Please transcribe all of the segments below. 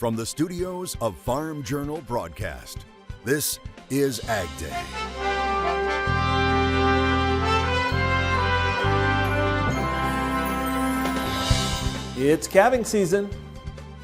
From the studios of Farm Journal Broadcast, this is AgDay. It's calving season.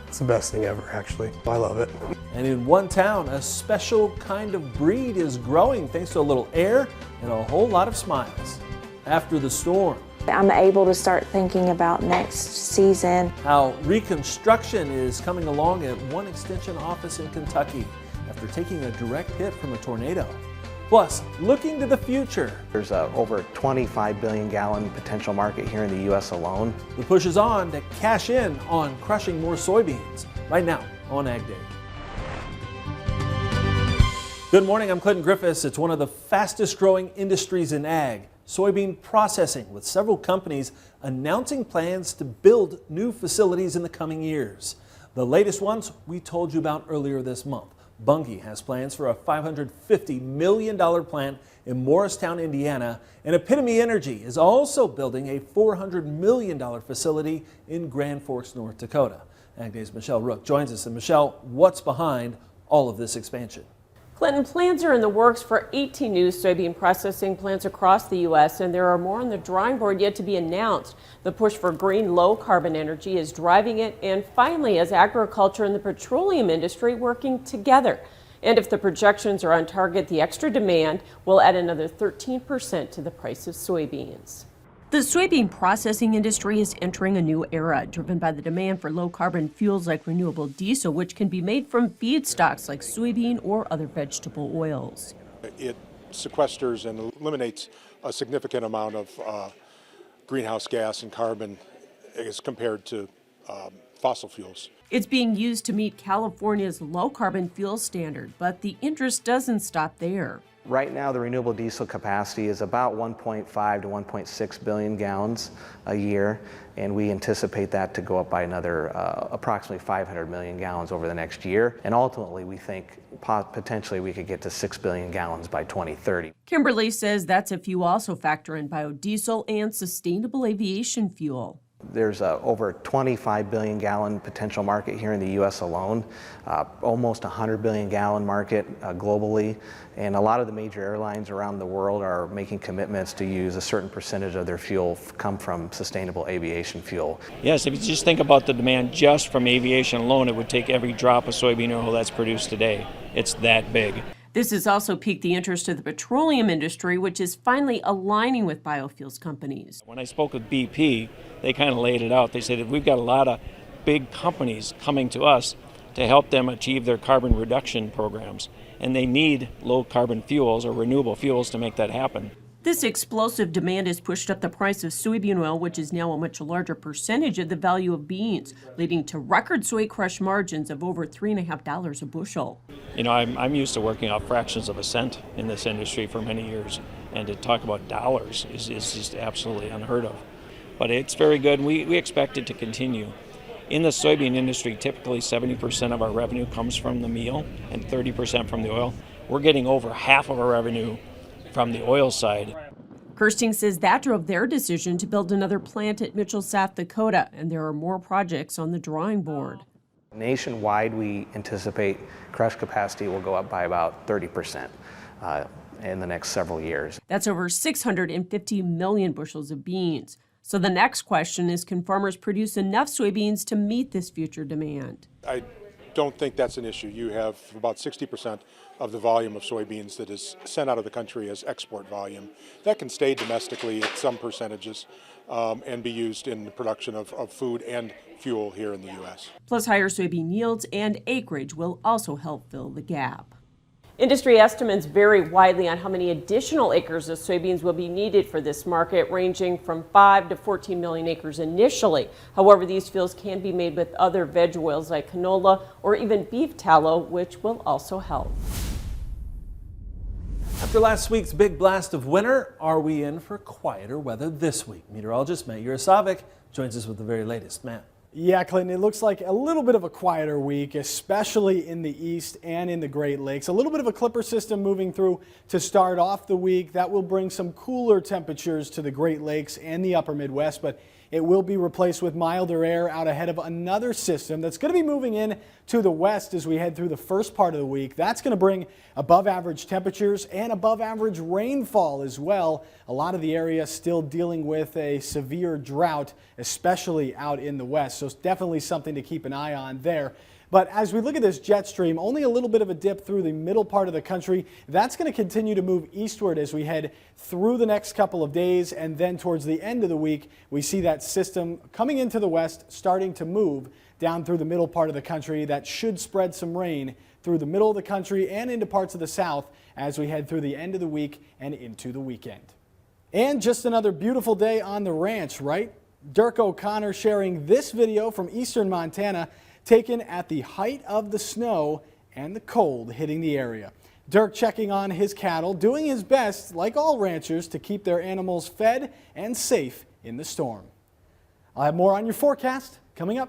It's the best thing ever, actually. I love it. And in one town, a special kind of breed is growing thanks to a little air and a whole lot of smiles. After the storm, I'm able to start thinking about next season. how reconstruction is coming along at one extension office in Kentucky after taking a direct hit from a tornado. Plus, looking to the future, There's over 25 billion gallon potential market here in the U.S. alone. the push is on to cash in on crushing more soybeans right now on AgDay. Good morning, I'm Clinton Griffiths. It's one of the fastest growing industries in ag, soybean processing, with several companies announcing plans to build new facilities in the coming years. The latest ones we told you about earlier this month. Bunge has plans for a $550 million plant in Morristown, Indiana, and Epitome Energy is also building a $400 million facility in Grand Forks, North Dakota. AgDay's Michelle Rook joins us. And Michelle, what's behind all of this expansion? Clinton, plans are in the works for 18 new soybean processing plants across the U.S., and there are more on the drawing board yet to be announced. The push for green, low-carbon energy is driving it, and finally, as agriculture and the petroleum industry working together. And if the projections are on target, the extra demand will add another 13% to the price of soybeans. The soybean processing industry is entering a new era, driven by the demand for low-carbon fuels like renewable diesel, which can be made from feedstocks like soybean or other vegetable oils. It sequesters and eliminates a significant amount of greenhouse gas and carbon as compared to fossil fuels. It's being used to meet California's low-carbon fuel standard, but the interest doesn't stop there. Right now, the renewable diesel capacity is about 1.5 to 1.6 billion gallons a year, and we anticipate that to go up by another approximately 500 million gallons over the next year. And ultimately, we think potentially we could get to 6 billion gallons by 2030. Kimberly says that's if you also factor in biodiesel and sustainable aviation fuel. There's over 25 billion gallon potential market here in the U.S. alone, almost 100 billion gallon market globally, and a lot of the major airlines around the world are making commitments to use a certain percentage of their fuel come from sustainable aviation fuel. Yes, if you just think about the demand just from aviation alone, it would take every drop of soybean oil that's produced today. It's that big. This has also piqued the interest of the petroleum industry, which is finally aligning with biofuels companies. When I spoke with BP, they kind of laid it out. They said that we've got a lot of big companies coming to us to help them achieve their carbon reduction programs, and they need low carbon fuels or renewable fuels to make that happen. This explosive demand has pushed up the price of soybean oil, which is now a much larger percentage of the value of beans, leading to record soy crush margins of over $3.50 a bushel. You know, I'm used to working off fractions of a cent in this industry for many years, and to talk about dollars is just absolutely unheard of. But it's very good, and we expect it to continue. In the soybean industry, typically 70% of our revenue comes from the meal and 30% from the oil. We're getting over half of our revenue from the oil side. Kirsting says that drove their decision to build another plant at Mitchell, South Dakota, and there are more projects on the drawing board. Nationwide, we anticipate crush capacity will go up by about 30% in the next several years. That's over 650 million bushels of beans. So the next question is, can farmers produce enough soybeans to meet this future demand? I don't think that's an issue. You have about 60% of the volume of soybeans that is sent out of the country as export volume. That can stay domestically at some percentages and be used in the production of food and fuel here in the U.S. Plus, higher soybean yields and acreage will also help fill the gap. Industry estimates vary widely on how many additional acres of soybeans will be needed for this market, ranging from 5 to 14 million acres initially. However, these fuels can be made with other veg oils like canola or even beef tallow, which will also help. After last week's big blast of winter, are we in for quieter weather this week? Meteorologist Matt Yurosavik joins us with the very latest. Matt. Yeah, Clinton, it looks like a little bit of a quieter week, especially in the east and in the Great Lakes. A little bit of a clipper system moving through to start off the week. That will bring some cooler temperatures to the Great Lakes and the upper Midwest, but It will be replaced with milder air out ahead of another system that's going to be moving in to the west as we head through the first part of the week. That's going to bring above average temperatures and above average rainfall as well. A lot of the area still dealing with a severe drought, especially out in the west. So it's definitely something to keep an eye on there. But as we look at this jet stream, only a little bit of a dip through the middle part of the country. That's going to continue to move eastward as we head through the next couple of days. And then towards the end of the week, we see that system coming into the west, starting to move down through the middle part of the country. That should spread some rain through the middle of the country and into parts of the south as we head through the end of the week and into the weekend. And just another beautiful day on the ranch, right? Dirk O'Connor sharing this video from eastern Montana, taken at the height of the snow and the cold hitting the area. Dirk checking on his cattle, doing his best, like all ranchers, to keep their animals fed and safe in the storm. I'll have more on your forecast coming up.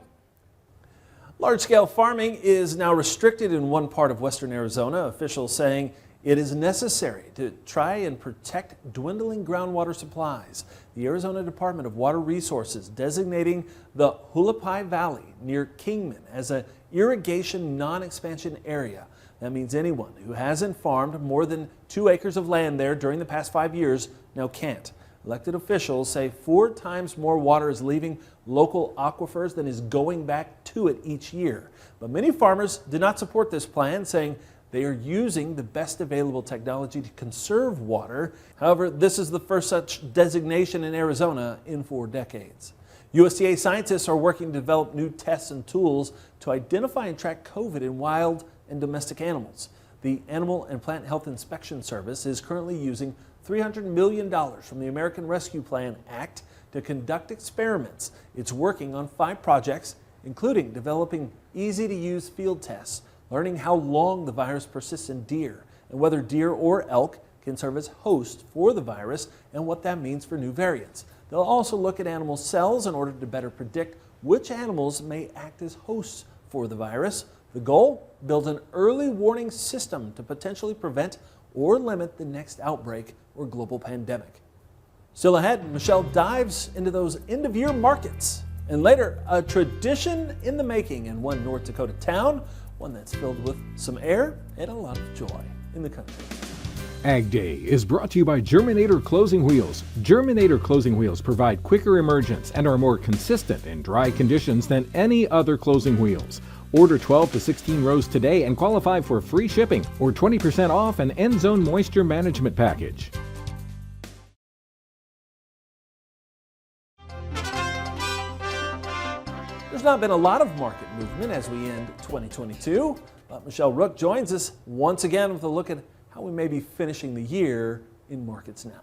Large-scale farming is now restricted in one part of western Arizona. Officials saying it is necessary to try and protect dwindling groundwater supplies. The Arizona Department of Water Resources designating the Hualapai Valley near Kingman as an irrigation non-expansion area. That means anyone who hasn't farmed more than 2 acres of land there during the past 5 years now can't. Elected officials say 4 times more water is leaving local aquifers than is going back to it each year. But many farmers did not support this plan, saying they are using the best available technology to conserve water. However, this is the first such designation in Arizona in 4 decades. USDA scientists are working to develop new tests and tools to identify and track COVID in wild and domestic animals. The Animal and Plant Health Inspection Service is currently using $300 million from the American Rescue Plan Act to conduct experiments. It's working on 5 projects, including developing easy-to-use field tests, learning how long the virus persists in deer and whether deer or elk can serve as hosts for the virus and what that means for new variants. They'll also look at animal cells in order to better predict which animals may act as hosts for the virus. The goal? Build an early warning system to potentially prevent or limit the next outbreak or global pandemic. Still ahead, Michelle dives into those end-of-year markets. And later, a tradition in the making in one North Dakota town, one that's filled with some air and a lot of joy in the country. AgDay is brought to you by Germinator Closing Wheels. Germinator Closing Wheels provide quicker emergence and are more consistent in dry conditions than any other closing wheels. Order 12 to 16 rows today and qualify for free shipping or 20% off an end zone moisture management package. There's not been a lot of market movement as we end 2022, but Michelle Rook joins us once again with a look at how we may be finishing the year in markets now.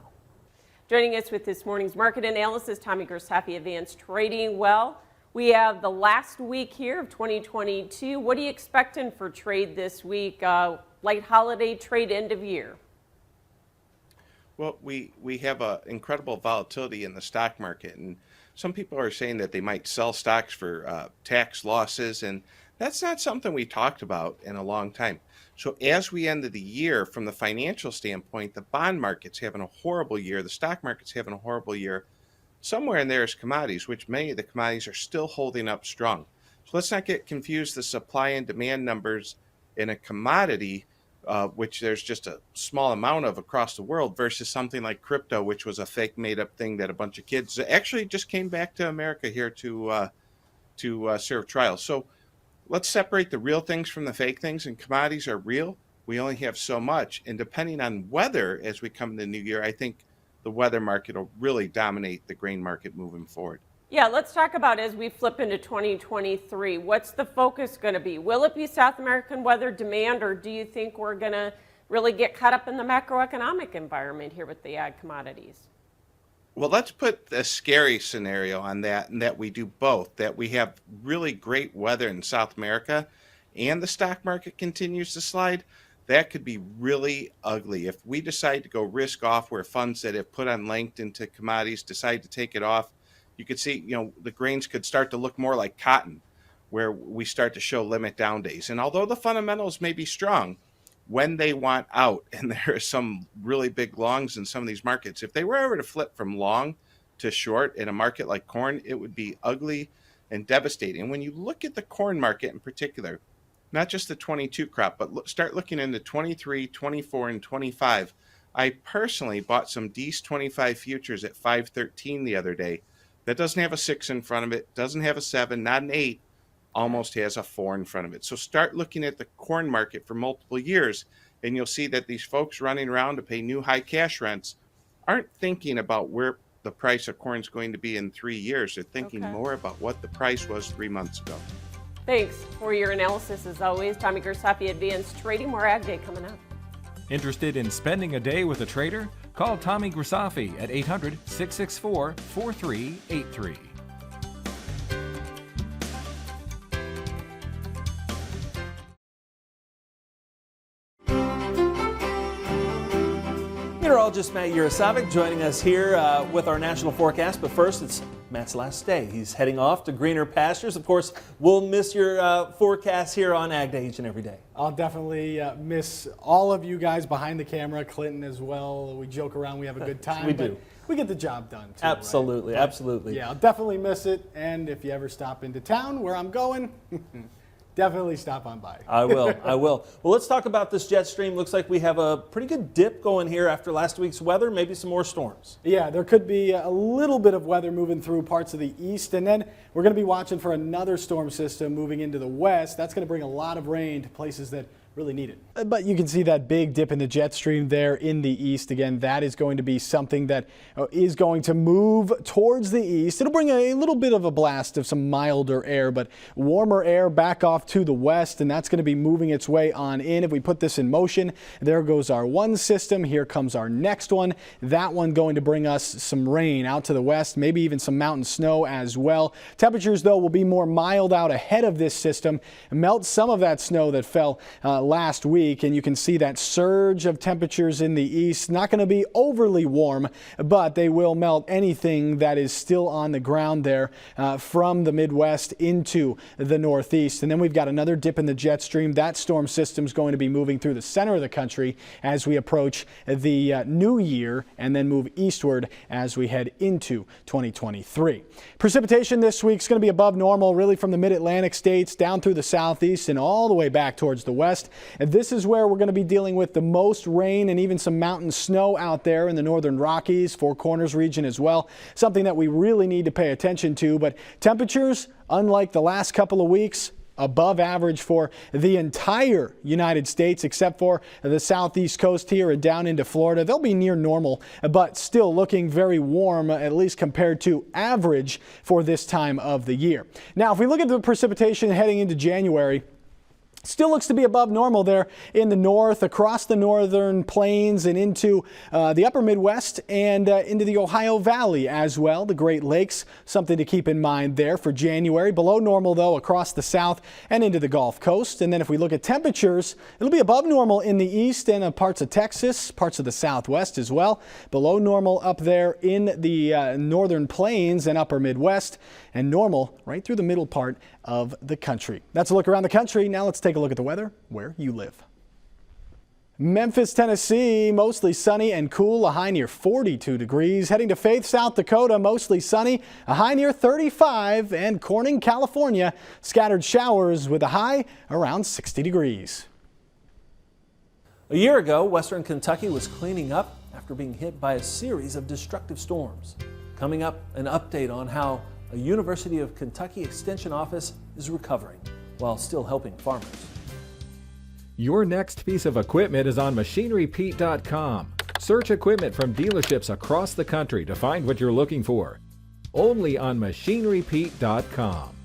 Joining us with this morning's market analysis, Tommy Gersafi, Advanced Trading. Well, we have the last week here of 2022. What are you expecting for trade this week? Light holiday trade, end of year. Well, we have incredible volatility in the stock market, and some people are saying that they might sell stocks for tax losses, and that's not something we talked about in a long time. So as we end the year, from the financial standpoint, the bond market's having a horrible year, the stock market's having a horrible year. Somewhere in there is commodities, which many of the commodities are still holding up strong. So let's not get confused the supply and demand numbers in a commodity, which there's just a small amount of across the world, versus something like crypto, which was a fake made-up thing that a bunch of kids actually just came back to America here to serve trials. So let's separate the real things from the fake things, and commodities are real. We only have so much, and depending on weather as we come to the new year, I think the weather market will really dominate the grain market moving forward. Yeah, let's talk about as we flip into 2023. What's the focus going to be? Will it be South American weather demand, or do you think we're going to really get caught up in the macroeconomic environment here with the ag commodities? Well, let's put a scary scenario on that, and that we do both, that we have really great weather in South America and the stock market continues to slide. That could be really ugly. If we decide to go risk off where funds that have put on length into commodities decide to take it off, you could see, the grains could start to look more like cotton, where we start to show limit down days. And although the fundamentals may be strong, when they want out, and there are some really big longs in some of these markets, if they were ever to flip from long to short in a market like corn, it would be ugly and devastating. When you look at the corn market in particular, not just the 22 crop, but start looking into 23, 24, and 25. I personally bought some D's 25 futures at 513 the other day. That doesn't have a 6 in front of it, doesn't have a 7, not an 8, almost has a 4 in front of it. So start looking at the corn market for multiple years, and you'll see that these folks running around to pay new high cash rents aren't thinking about where the price of corn is going to be in 3 years. They're thinking more about what the price was 3 months ago. Thanks for your analysis as always. Tommy Grisapi, Advanced Trading. More Ag Day coming up. Interested in spending a day with a trader? Call Tommy Grisafi at 800-664-4383. Meteorologist Matt Yurosavik joining us here with our national forecast. But first, it's Matt's last day. He's heading off to greener pastures. Of course, we'll miss your forecast here on Ag Day each and every day. I'll definitely miss all of you guys behind the camera, Clinton as well. We joke around, we have a good time. We do. We get the job done too. Absolutely, right? Absolutely. Yeah, I'll definitely miss it. And if you ever stop into town where I'm going, definitely stop on by. I will. Well, let's talk about this jet stream. Looks like we have a pretty good dip going here after last week's weather, maybe some more storms. Yeah, there could be a little bit of weather moving through parts of the east, and then we're going to be watching for another storm system moving into the west. That's going to bring a lot of rain to places that really need it. But you can see that big dip in the jet stream there in the east. Again, that is going to be something that is going to move towards the east. It'll bring a little bit of a blast of some milder air, but warmer air back off to the west, and that's going to be moving its way on in. If we put this in motion, there goes our one system. Here comes our next one. That one going to bring us some rain out to the west, maybe even some mountain snow as well. Temperatures, though, will be more mild out ahead of this system. Melt some of that snow that fell last week, and you can see that surge of temperatures in the east. Not going to be overly warm, but they will melt anything that is still on the ground there from the Midwest into the Northeast. And then we've got another dip in the jet stream. That storm system is going to be moving through the center of the country as we approach the new year and then move eastward as we head into 2023. Precipitation this week is going to be above normal, really from the mid-Atlantic states down through the southeast and all the way back towards the west. And this is where we're going to be dealing with the most rain and even some mountain snow out there in the northern Rockies, Four Corners region as well. Something that we really need to pay attention to. But temperatures, unlike the last couple of weeks, above average for the entire United States, except for the southeast coast here and down into Florida. They'll be near normal, but still looking very warm, at least compared to average for this time of the year. Now, if we look at the precipitation heading into January, still looks to be above normal there in the north, across the northern plains and into the upper Midwest and into the Ohio Valley as well, the Great Lakes. Something to keep in mind there for January. Below normal, though, across the south and into the Gulf Coast. And then if we look at temperatures, it'll be above normal in the east and parts of Texas, parts of the southwest as well. Below normal up there in the northern plains and upper Midwest, and normal right through the middle part of the country. That's a look around the country. Now let's take a look at the weather where you live. Memphis, Tennessee, mostly sunny and cool, a high near 42 degrees. Heading to Faith, South Dakota, mostly sunny, a high near 35. And Corning, California, scattered showers with a high around 60 degrees. A year ago, Western Kentucky was cleaning up after being hit by a series of destructive storms. Coming up, an update on how a University of Kentucky Extension office is recovering while still helping farmers. Your next piece of equipment is on MachineryPete.com. Search equipment from dealerships across the country to find what you're looking for. Only on MachineryPete.com.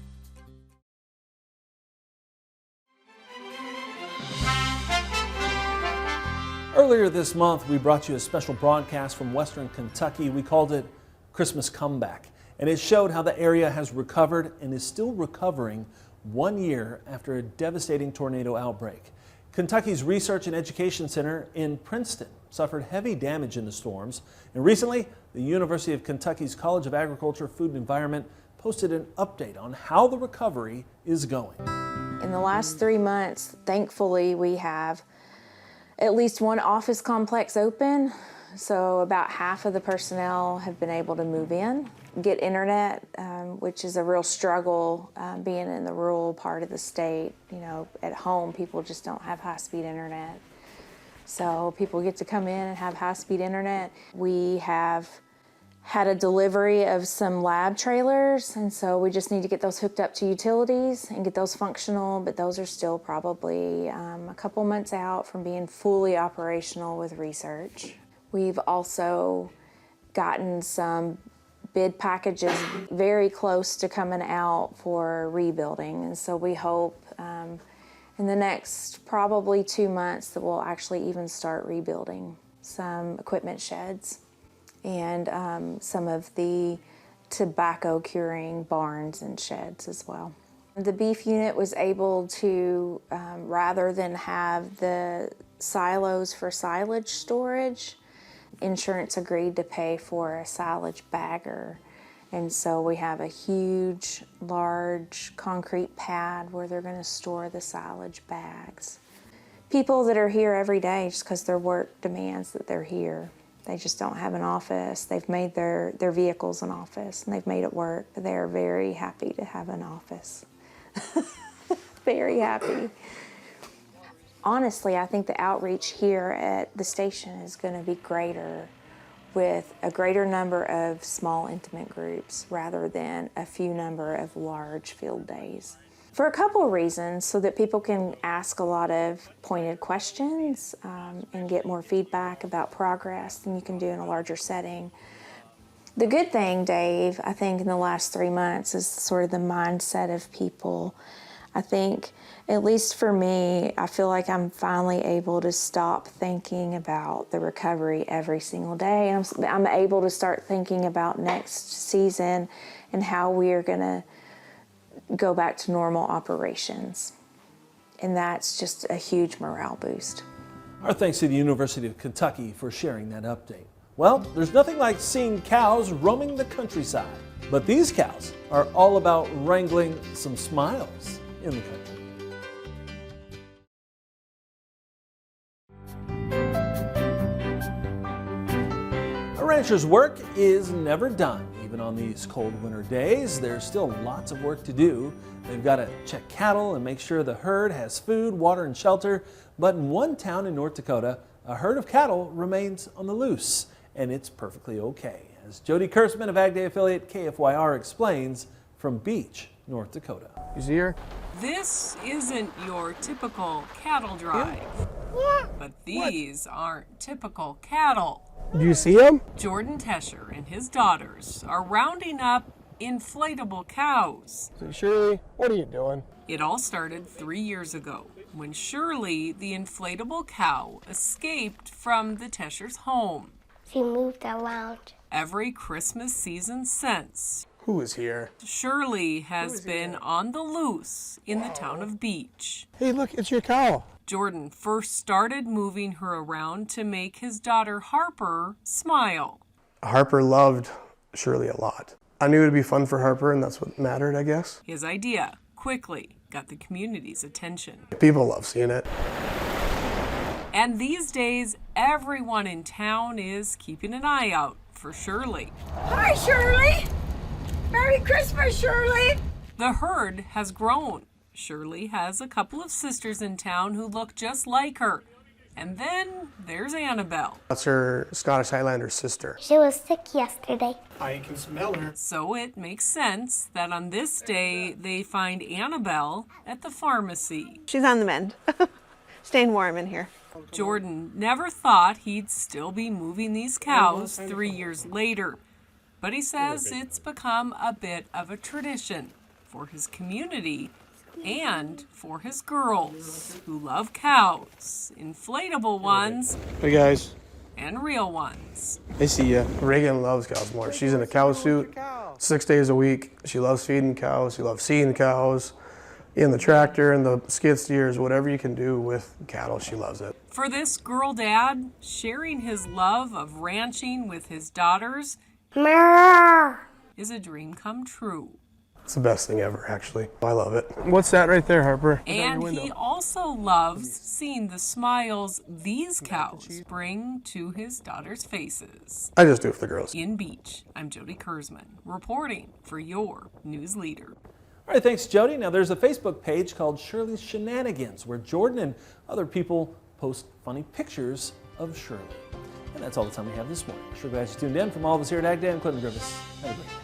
Earlier this month, we brought you a special broadcast from Western Kentucky. We called it Christmas Comeback. And it showed how the area has recovered and is still recovering 1 year after a devastating tornado outbreak. Kentucky's Research and Education Center in Princeton suffered heavy damage in the storms. And recently, the University of Kentucky's College of Agriculture, Food and Environment posted an update on how the recovery is going. In the last 3 months, thankfully, we have at least one office complex open. So about half of the personnel have been able to move in, get internet, which is a real struggle being in the rural part of the state. You know, at home, people just don't have high-speed internet. So people get to come in and have high-speed internet. We have had a delivery of some lab trailers, and so we just need to get those hooked up to utilities and get those functional, but those are still probably a couple months out from being fully operational with research. We've also gotten some bid packages very close to coming out for rebuilding, and so we hope in the next probably 2 months that we'll actually even start rebuilding some equipment sheds and some of the tobacco curing barns and sheds as well. The beef unit was able to, rather than have the silos for silage storage, insurance agreed to pay for a silage bagger. And so we have a huge, large concrete pad where they're going to store the silage bags. People that are here every day, just because their work demands that they're here. They just don't have an office. They've made their vehicles an office, and they've made it work. They're very happy to have an office. Very happy. Honestly, I think the outreach here at the station is going to be greater, with a greater number of small, intimate groups rather than a few number of large field days. For a couple of reasons, so that people can ask a lot of pointed questions and get more feedback about progress than you can do in a larger setting. The good thing, Dave, I think in the last 3 months is sort of the mindset of people. I think, at least for me, I feel like I'm finally able to stop thinking about the recovery every single day. And I'm able to start thinking about next season and how we are going to go back to normal operations. And that's just a huge morale boost. Our thanks to the University of Kentucky for sharing that update. Well, there's nothing like seeing cows roaming the countryside, but these cows are all about wrangling some smiles in the country. A rancher's work is never done. Even on these cold winter days, there's still lots of work to do. They've got to check cattle and make sure the herd has food, water, and shelter. But in one town in North Dakota, a herd of cattle remains on the loose, and it's perfectly okay. As Jody Kurtzman of AgDay affiliate KFYR explains from Beach, North Dakota. You see her? This isn't your typical cattle drive, but these aren't typical cattle. Do you see him? Jordan Tesher and his daughters are rounding up inflatable cows. So Shirley, what are you doing? It all started 3 years ago when Shirley, the inflatable cow, escaped from the Tesher's home. She moved around. Every Christmas season since, Who is here? Shirley has been on the loose in the town of Beach. Hey, look, it's your cow. Jordan first started moving her around to make his daughter Harper smile. Harper loved Shirley a lot. I knew it'd be fun for Harper, and that's what mattered, I guess. His idea quickly got the community's attention. People love seeing it. And these days, everyone in town is keeping an eye out for Shirley. Hi, Shirley! Merry Christmas, Shirley! The herd has grown. Shirley has a couple of sisters in town who look just like her. And then there's Annabelle. That's her Scottish Highlander sister. She was sick yesterday. I can smell her. So it makes sense that on this day they find Annabelle at the pharmacy. She's on the mend. Staying warm in here. Jordan never thought he'd still be moving these cows 3 years later. But he says it's become a bit of a tradition for his community and for his girls who love cows, inflatable ones Hey, guys. and real ones. I see ya. Reagan loves cows more. She's in a cow suit 6 days a week. She loves feeding cows. She loves seeing cows. In the tractor and the skid steers, whatever you can do with cattle, she loves it. For this girl dad, sharing his love of ranching with his daughters is a dream come true. It's the best thing ever, actually. I love it. What's that right there, Harper? And he also loves seeing the smiles these cows bring to his daughters' faces. I just do it for the girls. In Beach, I'm Jody Kurzman, reporting for your news leader. All right, thanks, Jody. Now, there's a Facebook page called Shirley's Shenanigans, where Jordan and other people post funny pictures of Shirley. And that's all the time we have this morning. Sure glad you tuned in. From all of us here at AgDay, I'm Clinton Griffiths. Have a great day.